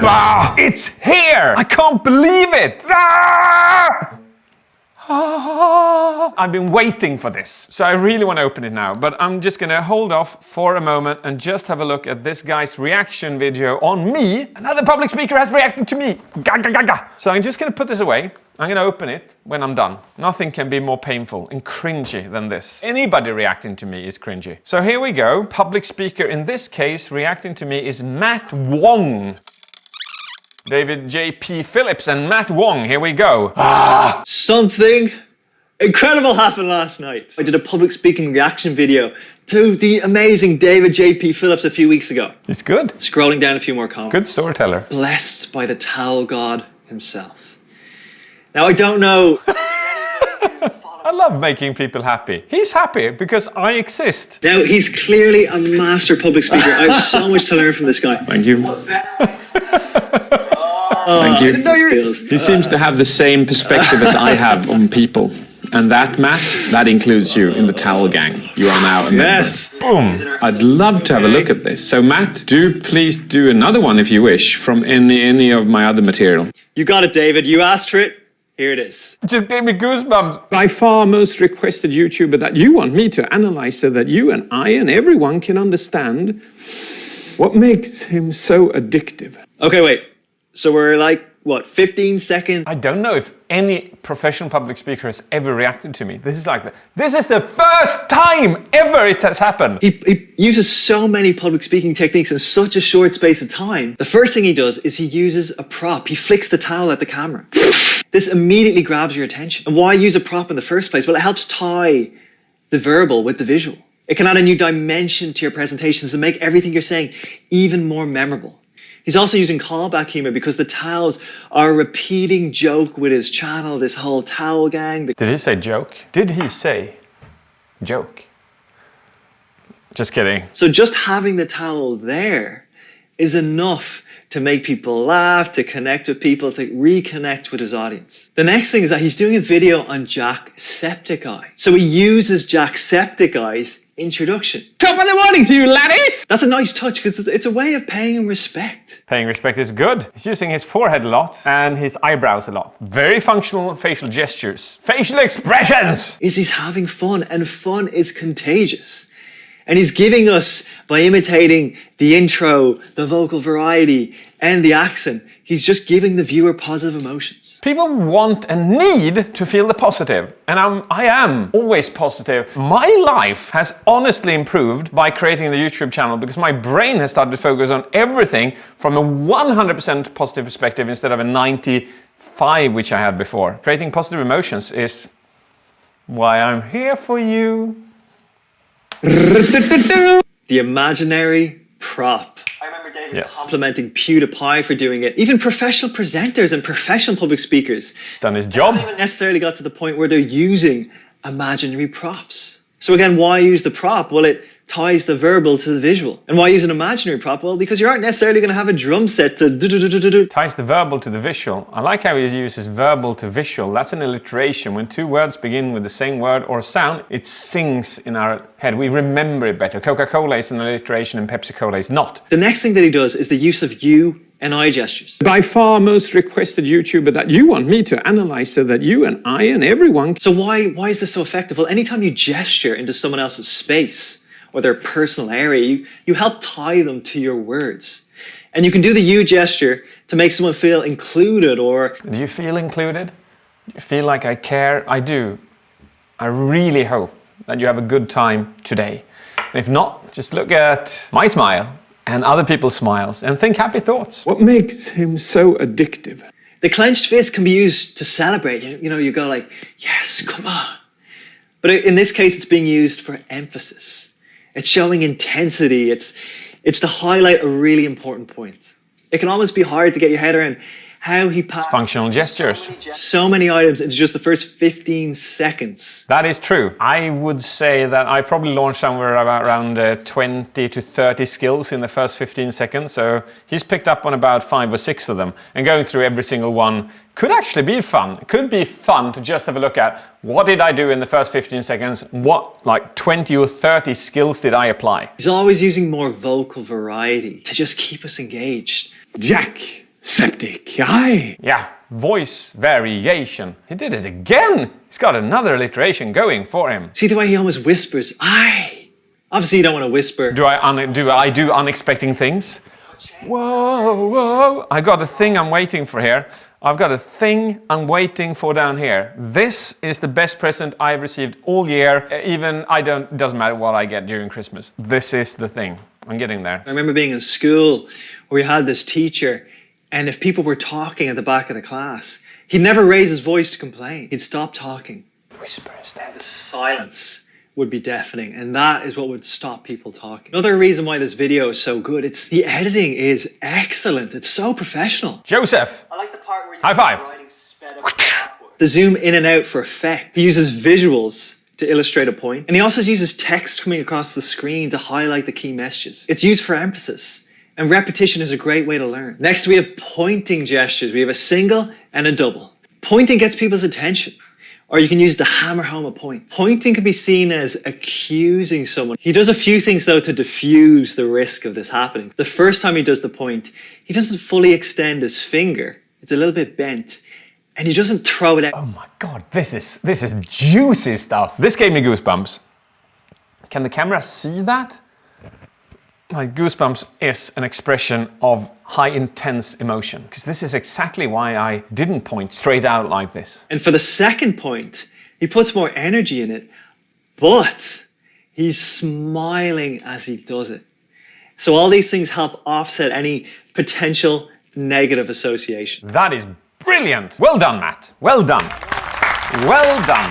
Bah! It's here! I can't believe it! Ah! I've been waiting for this, so I really want to open it now, but I'm just gonna hold off for a moment and just have a look at this guy's reaction video on me. Another public speaker has reacted to me! Gaga gaga! So I'm just gonna put this away. I'm gonna open it when I'm done. Nothing can be more painful and cringy than this. Anybody reacting to me is cringy. So here we go. Public speaker in this case reacting to me is Matt Wong. David J.P. Phillips and Matt Wong, here we go. Something incredible happened last night. I did a public speaking reaction video to the amazing David J.P. Phillips a few weeks ago. It's good. Scrolling down a few more comments. Good storyteller. Blessed by the towel god himself. Now I don't know. I love making people happy. He's happy because I exist. Now he's clearly a master public speaker. I have so much to learn from this guy. Thank you. Thank you. He seems to have the same perspective as I have on people. And that, Matt, that includes you in the towel gang. You are now a member. Yes. Boom. I'd love to have a look at this. So Matt, please do another one if you wish from any of my other material. You got it, David. You asked for it. Here it is. It just gave me goosebumps. By far most requested YouTuber that you want me to analyze so that you and I and everyone can understand what makes him so addictive. Okay, wait. So we're like, what, 15 seconds? I don't know if any professional public speaker has ever reacted to me. This is the first time ever it has happened. He uses so many public speaking techniques in such a short space of time. The first thing he does is he uses a prop. He flicks the towel at the camera. This immediately grabs your attention. And why use a prop in the first place? Well, it helps tie the verbal with the visual. It can add a new dimension to your presentations and make everything you're saying even more memorable. He's also using callback humor because the towels are a repeating joke with his channel, this whole towel gang. Did he say joke? Did he say joke? Just kidding. So just having the towel there is enough to make people laugh, to connect with people, to reconnect with his audience. The next thing is that he's doing a video on Jacksepticeye. So he uses Jacksepticeye's introduction. Top of the morning to you, laddies! That's a nice touch because it's a way of paying him respect. Paying respect is good. He's using his forehead a lot and his eyebrows a lot. Very functional facial gestures. Facial expressions! He's having fun, and fun is contagious. And he's giving us, by imitating the intro, the vocal variety, and the accent, he's just giving the viewer positive emotions. People want and need to feel the positive. And I am always positive. My life has honestly improved by creating the YouTube channel because my brain has started to focus on everything from a 100% positive perspective instead of a 95, which I had before. Creating positive emotions is why I'm here for you. The imaginary prop. I remember David complimenting PewDiePie for doing it. Even professional presenters and professional public speakers. Done his job. Haven't even necessarily got to the point where they're using imaginary props. So again, why use the prop? Well, it ties the verbal to the visual. And why use an imaginary prop? Well, because you aren't necessarily going to have a drum set to do-do-do-do-do. Ties the verbal to the visual. I like how he uses verbal to visual. That's an alliteration. When two words begin with the same word or sound, it sings in our head. We remember it better. Coca-Cola is an alliteration and Pepsi-Cola is not. The next thing that he does is the use of you and I gestures. By far most requested YouTuber that you want me to analyze so that you and I and everyone... So why is this so effective? Well, anytime you gesture into someone else's space, or their personal area, you help tie them to your words. And you can do the you gesture to make someone feel included or... Do you feel included? Do you feel like I care? I do. I really hope that you have a good time today. And if not, just look at my smile and other people's smiles and think happy thoughts. What makes him so addictive? The clenched fist can be used to celebrate. You know, you go like, yes, come on. But in this case, it's being used for emphasis. It's showing intensity. It's to highlight a really important point. It can almost be hard to get your head around how he passed Functional gestures. so many items into just the first 15 seconds. That is true. I would say that I probably launched somewhere around 20 to 30 skills in the first 15 seconds. So he's picked up on about 5 or 6 of them. And going through every single one could actually be fun. It could be fun to just have a look at what did I do in the first 15 seconds? What, like 20 or 30 skills did I apply? He's always using more vocal variety to just keep us engaged. Jack, septic, aye. Yeah, voice variation. He did it again. He's got another alliteration going for him. See the way he almost whispers, aye. Obviously you don't want to whisper. Do I do unexpected things? Whoa, whoa. I got a thing I'm waiting for here. I've got a thing I'm waiting for down here. This is the best present I've received all year. Even it doesn't matter what I get during Christmas. This is the thing. I'm getting there. I remember being in school where we had this teacher, and if people were talking at the back of the class, he'd never raise his voice to complain. He'd stop talking. Whisper instead. The silence would be deafening, and that is what would stop people talking. Another reason why this video is so good, the editing is excellent. It's so professional. Joseph. I like the part where you High five. writing sped up the zoom in and out for effect. He uses visuals to illustrate a point, and he also uses text coming across the screen to highlight the key messages. It's used for emphasis, and repetition is a great way to learn. Next, we have pointing gestures. We have a single and a double. Pointing gets people's attention, or you can use it to hammer home a point. Pointing can be seen as accusing someone. He does a few things though to diffuse the risk of this happening. The first time he does the point, he doesn't fully extend his finger. It's a little bit bent, and he doesn't throw it out. Oh my God, this is juicy stuff. This gave me goosebumps. Can the camera see that? Like, goosebumps is an expression of high intense emotion, because this is exactly why I didn't point straight out like this. And for the second point, he puts more energy in it, but he's smiling as he does it. So all these things help offset any potential negative association. That is brilliant. Well done, Matt. Well done. Well done.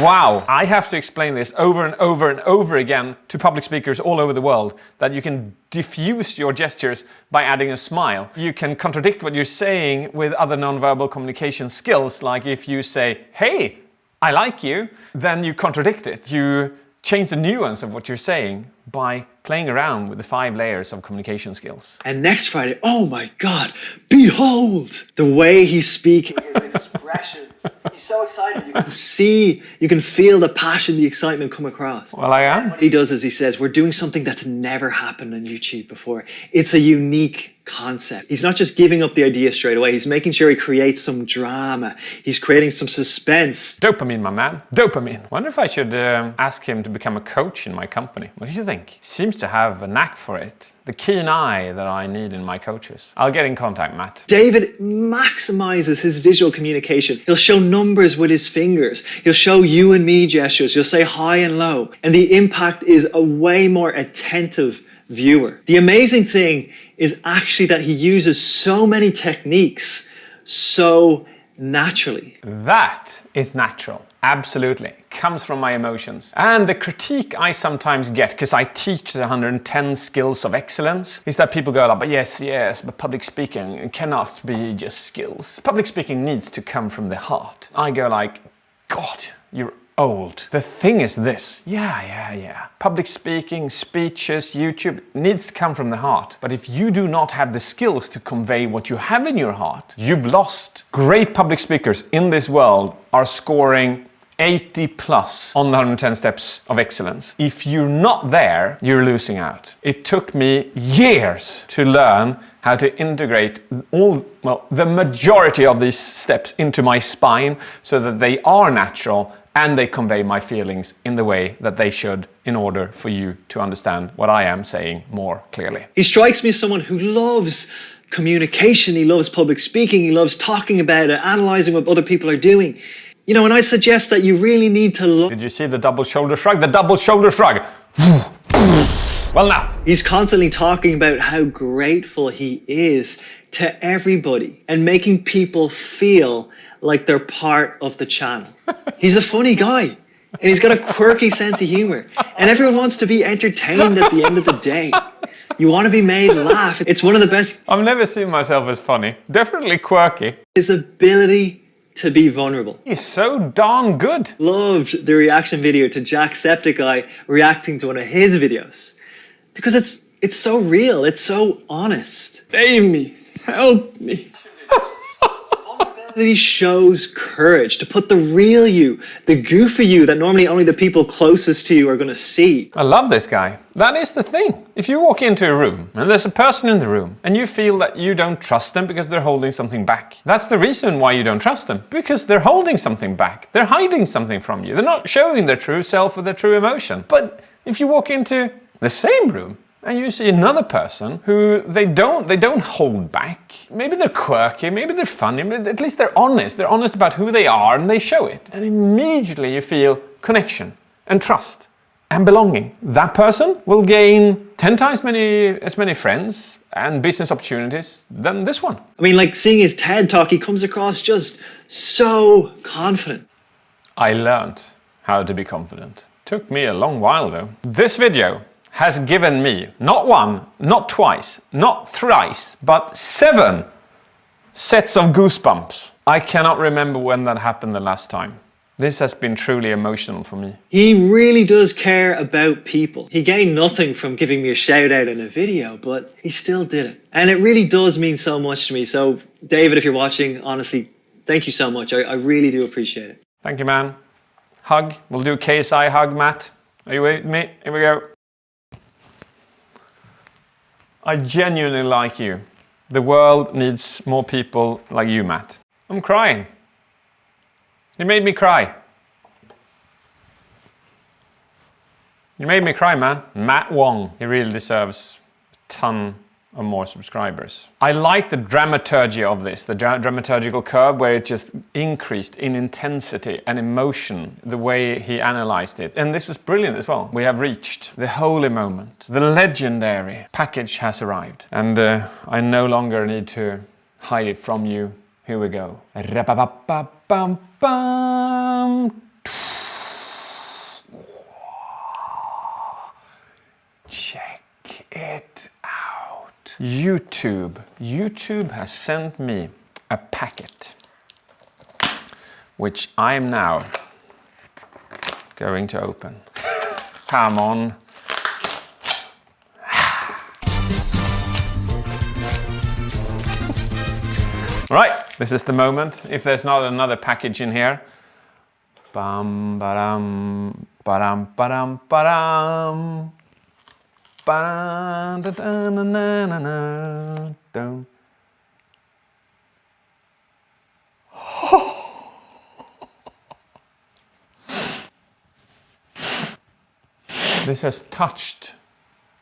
Wow, I have to explain this over and over and over again to public speakers all over the world, that you can diffuse your gestures by adding a smile. You can contradict what you're saying with other nonverbal communication skills, like if you say, hey, I like you, then you contradict it. You change the nuance of what you're saying by playing around with the 5 layers of communication skills. And next Friday, oh my God, behold the way he's speaking, his expressions. He's so excited. You can see, you can feel the passion, the excitement come across. Well, I am. What he does is he says, we're doing something that's never happened on YouTube before. It's a unique concept. He's not just giving up the idea straight away. He's making sure he creates some drama. He's creating some suspense. Dopamine, my man. Dopamine. Wonder if I should ask him to become a coach in my company. What do you think? Seems to have a knack for it. The keen eye that I need in my coaches. I'll get in contact, Matt. David maximizes his visual communication. He'll show numbers with his fingers. He'll show you and me gestures. He'll say high and low. And the impact is a way more attentive viewer. The amazing thing is actually that he uses so many techniques so naturally. That is natural. Absolutely. Comes from my emotions. And the critique I sometimes get, because I teach the 110 skills of excellence, is that people go like, but yes, but public speaking cannot be just skills. Public speaking needs to come from the heart. I go like, God, you're old. The thing is this. Yeah. Public speaking, speeches, YouTube needs to come from the heart. But if you do not have the skills to convey what you have in your heart, you've lost. Great public speakers in this world are scoring 80 plus on the 110 steps of excellence. If you're not there, you're losing out. It took me years to learn how to integrate the majority of these steps into my spine so that they are natural and they convey my feelings in the way that they should in order for you to understand what I am saying more clearly. He strikes me as someone who loves communication. He loves public speaking. He loves talking about it, analyzing what other people are doing. You know, and I'd suggest that you really need to look. Did you see the double shoulder shrug? The double shoulder shrug. Well, now. He's constantly talking about how grateful he is to everybody and making people feel like they're part of the channel. He's a funny guy and he's got a quirky sense of humor and everyone wants to be entertained at the end of the day. You want to be made laugh. It's one of the best. I've never seen myself as funny. Definitely quirky. His ability to be vulnerable. He's so darn good. Loved the reaction video to Jacksepticeye reacting to one of his videos. Because it's so real, it's so honest. Save me. Help me. He shows courage to put the real you, the goofy you that normally only the people closest to you are going to see. I love this guy. That is the thing. If you walk into a room and there's a person in the room and you feel that you don't trust them because they're holding something back, that's the reason why you don't trust them. Because they're holding something back. They're hiding something from you. They're not showing their true self or their true emotion. But if you walk into the same room and you see another person who they don't hold back. Maybe they're quirky, maybe they're funny, but at least they're honest. They're honest about who they are and they show it. And immediately you feel connection and trust and belonging. That person will gain 10 times as many friends and business opportunities than this one. I mean, like seeing his TED Talk, he comes across just so confident. I learned how to be confident. Took me a long while though. This video has given me not one, not twice, not thrice, but 7 sets of goosebumps. I cannot remember when that happened the last time. This has been truly emotional for me. He really does care about people. He gained nothing from giving me a shout out in a video, but he still did it. And it really does mean so much to me. So David, if you're watching, honestly, thank you so much. I really do appreciate it. Thank you, man. Hug. We'll do KSI hug, Matt. Are you with me? Here we go. I genuinely like you. The world needs more people like you, Matt. I'm crying. You made me cry. You made me cry, man. Matt Wong. He really deserves a ton of more subscribers. I like the dramaturgy of this, the dramaturgical curve where it just increased in intensity and emotion, the way he analyzed it. And this was brilliant as well. We have reached the holy moment. The legendary package has arrived. And I no longer need to hide it from you. Here we go. Check it out. YouTube has sent me a packet, which I am now going to open. Come on. Right, this is the moment. If there's not another package in here. Bam, ba-dum, ba-dum, ba-dum, ba-dum. This has touched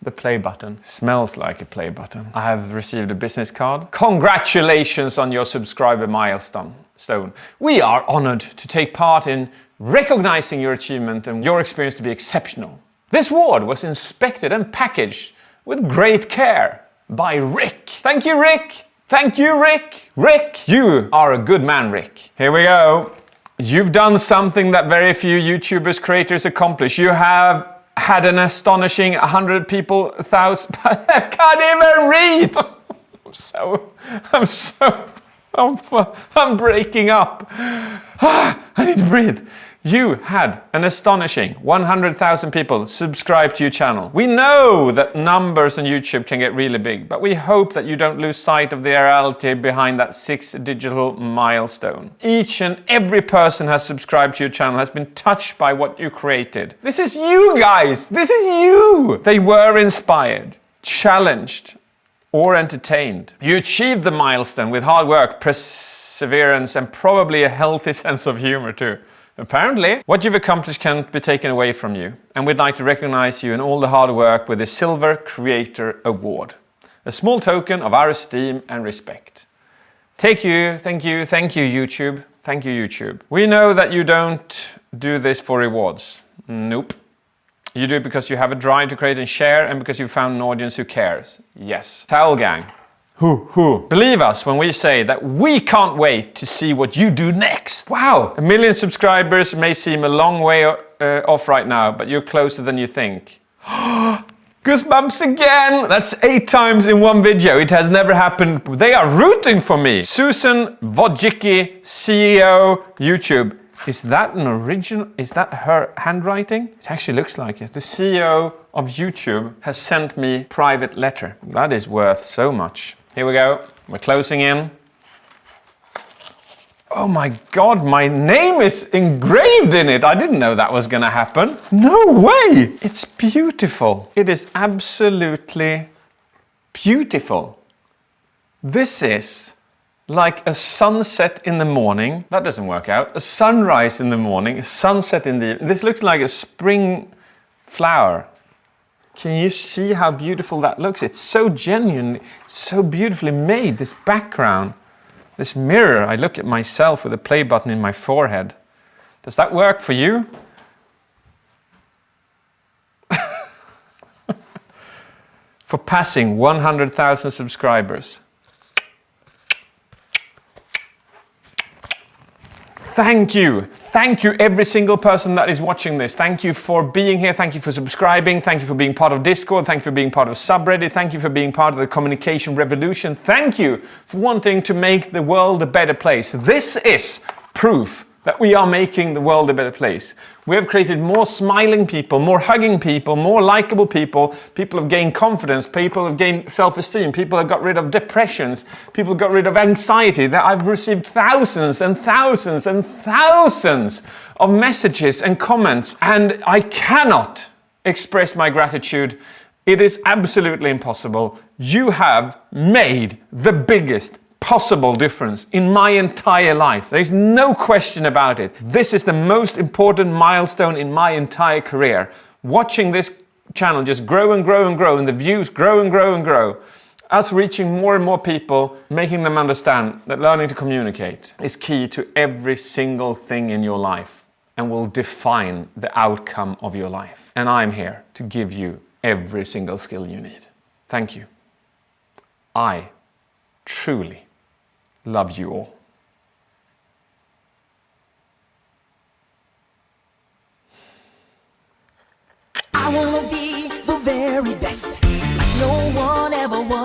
the play button. Smells like a play button. I have received a business card. Congratulations on your subscriber milestone. We are honored to take part in recognizing your achievement and your experience to be exceptional. This award was inspected and packaged with great care by Rick. Thank you, Rick. Thank you, Rick. Rick, you are a good man, Rick. Here we go. You've done something that very few YouTubers, creators accomplish. You have had an astonishing 100 people, 1,000. I can't even read. I'm breaking up. I need to breathe. You had an astonishing 100,000 people subscribe to your channel. We know that numbers on YouTube can get really big, but we hope that you don't lose sight of the reality behind that 6-digital milestone. Each and every person has subscribed to your channel, has been touched by what you created. This is you guys! This is you! They were inspired, challenged, or entertained. You achieved the milestone with hard work, perseverance, and probably a healthy sense of humor too. Apparently, what you've accomplished can't be taken away from you, and we'd like to recognize you and all the hard work with the Silver Creator Award, a small token of our esteem and respect. Thank you, YouTube. Thank you, YouTube. We know that you don't do this for rewards. Nope. You do it because you have a drive to create and share, and because you found an audience who cares. Yes. Towel Gang. Believe us when we say that we can't wait to see what you do next. Wow, 1 million subscribers may seem a long way off right now, but you're closer than you think. Goosebumps again! That's 8 times in one video. It has never happened. They are rooting for me. Susan Wojcicki, CEO, YouTube. Is that an original? Is that her handwriting? It actually looks like it. The CEO of YouTube has sent me a private letter. That is worth so much. Here we go. We're closing in. Oh my God, my name is engraved in it. I didn't know that was gonna happen. No way! It's beautiful. It is absolutely beautiful. This is like a sunset in the morning. That doesn't work out. A sunrise in the morning, a sunset in the evening. This looks like a spring flower. Can you see how beautiful that looks? It's so genuine, so beautifully made, this background. This mirror, I look at myself with a play button in my forehead. Does that work for you? For passing 100,000 subscribers. Thank you. Thank you, every single person that is watching this. Thank you for being here. Thank you for subscribing. Thank you for being part of Discord. Thank you for being part of subreddit. Thank you for being part of the communication revolution. Thank you for wanting to make the world a better place. This is proof that we are making the world a better place. We have created more smiling people, more hugging people, more likable people. People have gained confidence. People have gained self-esteem. People have got rid of depressions. People have got rid of anxiety. That I've received thousands and thousands and thousands of messages and comments, and I cannot express my gratitude. It is absolutely impossible. You have made the biggest possible difference in my entire life. There's no question about it. This is the most important milestone in my entire career. Watching this channel just grow and grow and grow, and the views grow and grow and grow. Us reaching more and more people, making them understand that learning to communicate is key to every single thing in your life and will define the outcome of your life. And I'm here to give you every single skill you need. Thank you. I truly love you all. I wanna be the very best, like no one ever was.